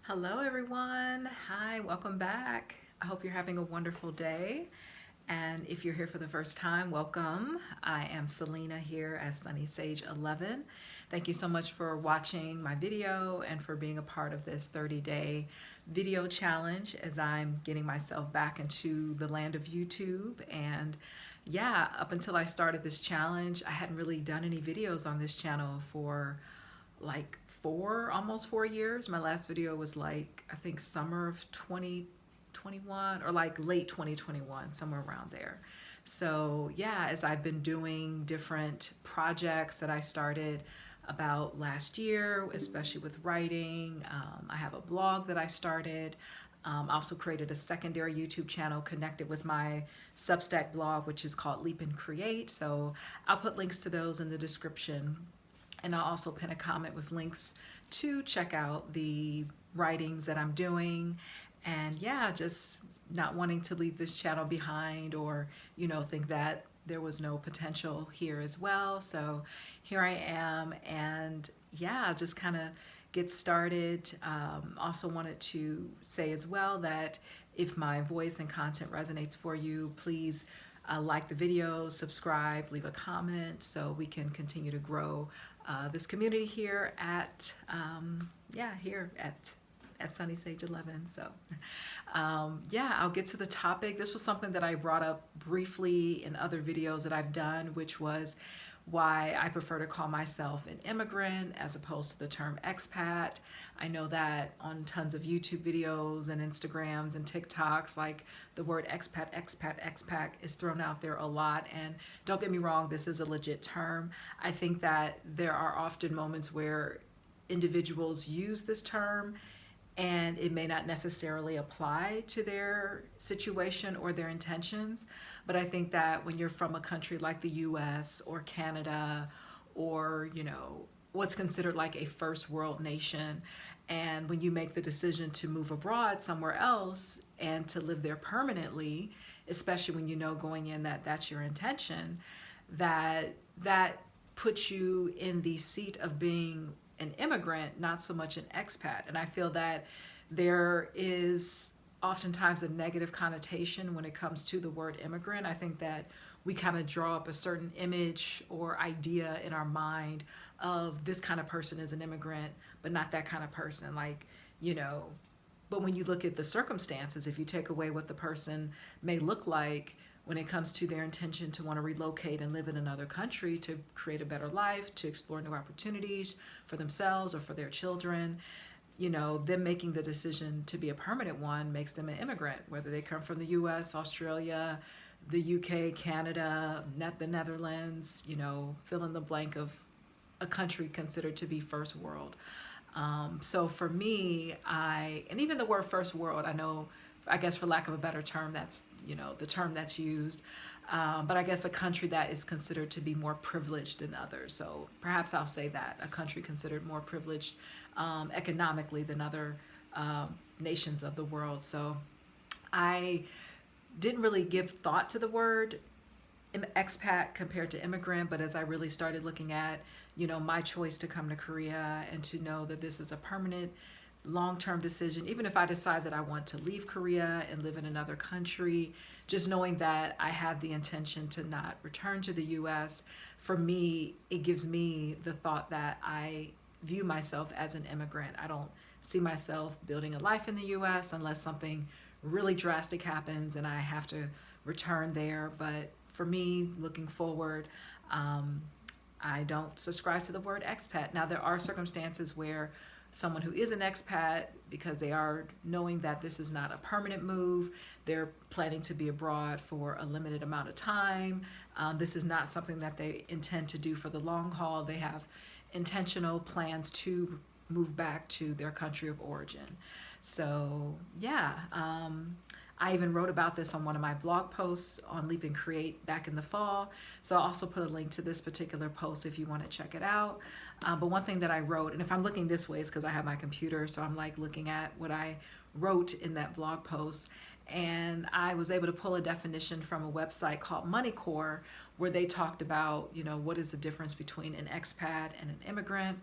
Hello, everyone. Hi, welcome back. I hope you're having a wonderful day. And if you're here for the first time, welcome. I am Selena here as Sunny Sage 11. Thank you so much for watching my video and for being a part of this 30-day video challenge as I'm getting myself back into the land of YouTube. And yeah, up until I started this challenge, I hadn't really done any videos on this channel for like almost 4 years. My last video was like, I think summer of 2021 or like late 2021, somewhere around there. So yeah, as I've been doing different projects that I started about last year, especially with writing, I have a blog that I started. I also created a secondary YouTube channel connected with my Substack blog, which is called Leap and Create. So I'll put links to those in the description, and I'll also pin a comment with links to check out the writings that I'm doing. And yeah, just not wanting to leave this channel behind or, think that there was no potential here as well. So here I am, and yeah, just kind of get started. Also wanted to say as well that if my voice and content resonates for you, please like the video, subscribe, leave a comment so we can continue to grow this community here at Sunny Sage 11. So yeah, I'll get to the topic. This was something that I brought up briefly in other videos that I've done, which was why I prefer to call myself an immigrant as opposed to the term expat. I know that on tons of YouTube videos and Instagrams and TikToks, like the word expat is thrown out there a lot. And don't get me wrong, this is a legit term. I think that there are often moments where individuals use this term and it may not necessarily apply to their situation or their intentions. But I think that when you're from a country like the US or Canada or, what's considered like a first world nation, and when you make the decision to move abroad somewhere else and to live there permanently, especially when you know going in that that's your intention, that puts you in the seat of being an immigrant, not so much an expat. And I feel that there is oftentimes a negative connotation when it comes to the word immigrant. I think that we kind of draw up a certain image or idea in our mind of this kind of person is an immigrant, but not that kind of person. But when you look at the circumstances, if you take away what the person may look like when it comes to their intention to want to relocate and live in another country to create a better life, to explore new opportunities for themselves or for their children, them making the decision to be a permanent one makes them an immigrant, whether they come from the US, Australia, the UK, Canada, the Netherlands, fill in the blank of a country considered to be first world. So for me, and even the word first world, I guess for lack of a better term, that's, the term that's used. But I guess a country that is considered to be more privileged than others. So perhaps I'll say that, a country considered more privileged economically than other nations of the world. So I didn't really give thought to the word expat compared to immigrant, but as I really started looking at, my choice to come to Korea and to know that this is a permanent long-term decision, even if I decide that I want to leave Korea and live in another country, just knowing that I have the intention to not return to the US, for me, it gives me the thought that I view myself as an immigrant. I don't see myself building a life in the US unless something really drastic happens and I have to return there. But for me, looking forward, I don't subscribe to the word expat. Now, there are circumstances where someone who is an expat, because they are knowing that this is not a permanent move, they're planning to be abroad for a limited amount of time. This is not something that they intend to do for the long haul. They have intentional plans to move back to their country of origin. So yeah, I even wrote about this on one of my blog posts on Leap and Create back in the fall. So I'll also put a link to this particular post if you want to check it out. But one thing that I wrote, and if I'm looking this way, is because I have my computer, so I'm like looking at what I wrote in that blog post. And I was able to pull a definition from a website called Money Corps, where they talked about, what is the difference between an expat and an immigrant.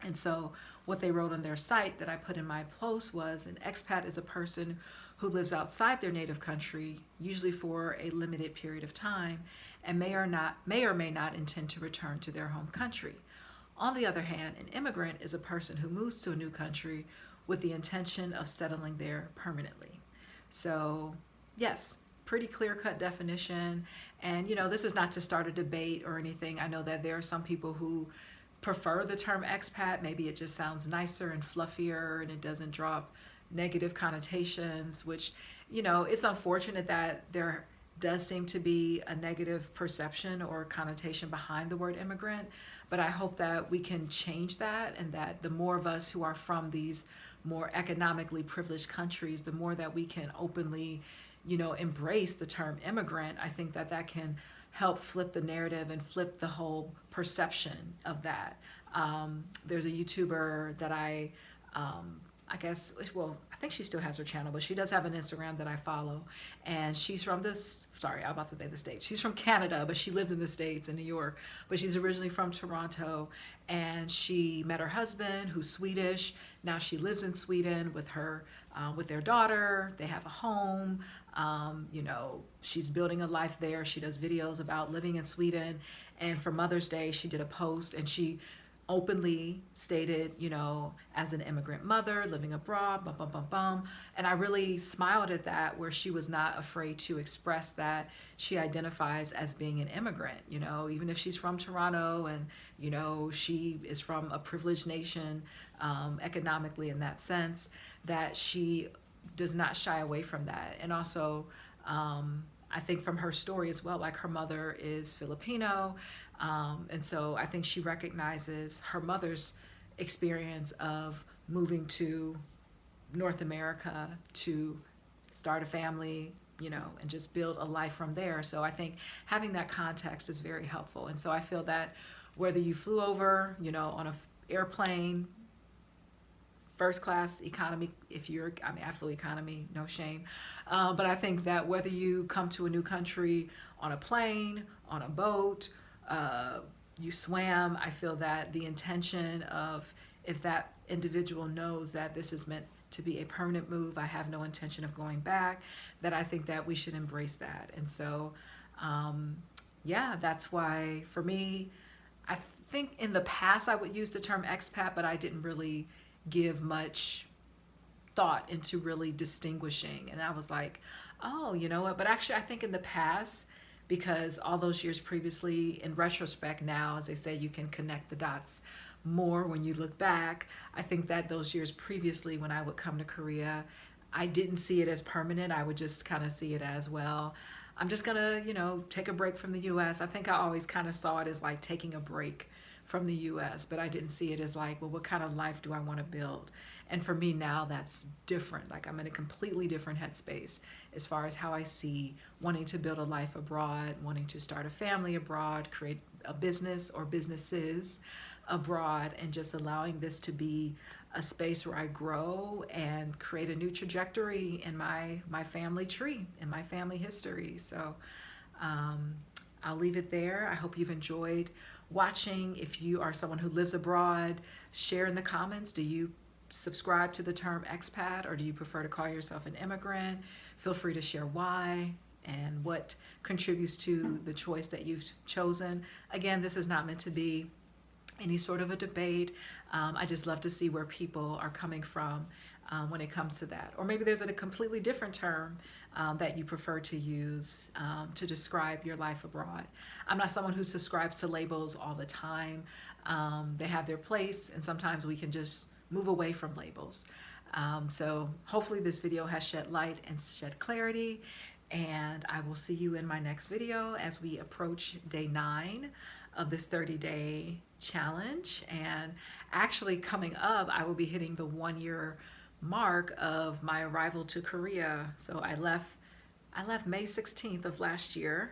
And so what they wrote on their site that I put in my post was, an expat is a person who lives outside their native country, usually for a limited period of time, and may or may not intend to return to their home country. On the other hand, an immigrant is a person who moves to a new country with the intention of settling there permanently. So, yes, pretty clear-cut definition. And, this is not to start a debate or anything. I know that there are some people who prefer the term expat. Maybe it just sounds nicer and fluffier and it doesn't drop negative connotations, which, it's unfortunate that there does seem to be a negative perception or connotation behind the word immigrant. But I hope that we can change that, and that the more of us who are from these more economically privileged countries, the more that we can openly, embrace the term immigrant, I think that that can help flip the narrative and flip the whole perception of that. There's a YouTuber that I guess, well, I think she still has her channel, but she does have an Instagram that I follow. And she's from I'm about to say the States. She's from Canada, but she lived in the States in New York. But she's originally from Toronto. And she met her husband, who's Swedish. Now she lives in Sweden with their daughter. They have a home. She's building a life there. She does videos about living in Sweden. And for Mother's Day, she did a post and she openly stated, as an immigrant mother living abroad, bum, bum, bum, bum. And I really smiled at that, where she was not afraid to express that she identifies as being an immigrant, even if she's from Toronto and, she is from a privileged nation, economically in that sense, that she does not shy away from that. And also, I think from her story as well, like her mother is Filipino. And so I think she recognizes her mother's experience of moving to North America to start a family, and just build a life from there. So I think having that context is very helpful. And so I feel that whether you flew over, on an airplane, first class, economy, I flew economy, no shame. But I think that whether you come to a new country on a plane, on a boat, you swam, I feel that the intention of, if that individual knows that this is meant to be a permanent move, I have no intention of going back, that I think that we should embrace that. And so, that's why for me, I think in the past I would use the term expat, but I didn't really give much thought into really distinguishing. And I was like, oh, you know what? But actually, I think in the past, because all those years previously, in retrospect now, as they say, you can connect the dots more when you look back. I think that those years previously, when I would come to Korea, I didn't see it as permanent. I would just kind of see it as, well, I'm just gonna, take a break from the US. I think I always kind of saw it as like taking a break from the US, but I didn't see it as like, well, what kind of life do I want to build? And for me now, that's different. Like, I'm in a completely different headspace as far as how I see wanting to build a life abroad, wanting to start a family abroad, create a business or businesses abroad, and just allowing this to be a space where I grow and create a new trajectory in my family tree, in my family history. So I'll leave it there. I hope you've enjoyed watching. If you are someone who lives abroad, share in the comments. Do you subscribe to the term expat, or do you prefer to call yourself an immigrant? Feel free to share why and what contributes to the choice that you've chosen. Again, this is not meant to be any sort of a debate. I just love to see where people are coming from when it comes to that. Or maybe there's a completely different term that you prefer to use to describe your life abroad. I'm not someone who subscribes to labels all the time. They have their place, and sometimes we can just move away from labels. So hopefully this video has shed light and shed clarity, and I will see you in my next video as we approach day 9 of this 30-day challenge. And actually coming up, I will be hitting the 1-year mark of my arrival to Korea. So I left May 16th of last year,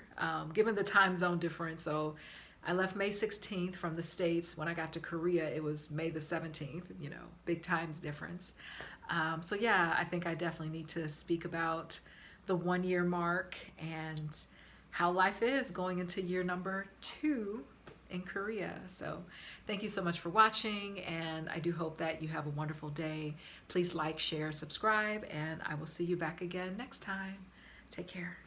given the time zone difference. So I left May 16th from the States. When I got to Korea, it was May the 17th, big times difference. So yeah, I think I definitely need to speak about the 1-year mark and how life is going into year number 2 in Korea. So thank you so much for watching, and I do hope that you have a wonderful day. Please like, share, subscribe, and I will see you back again next time. Take care.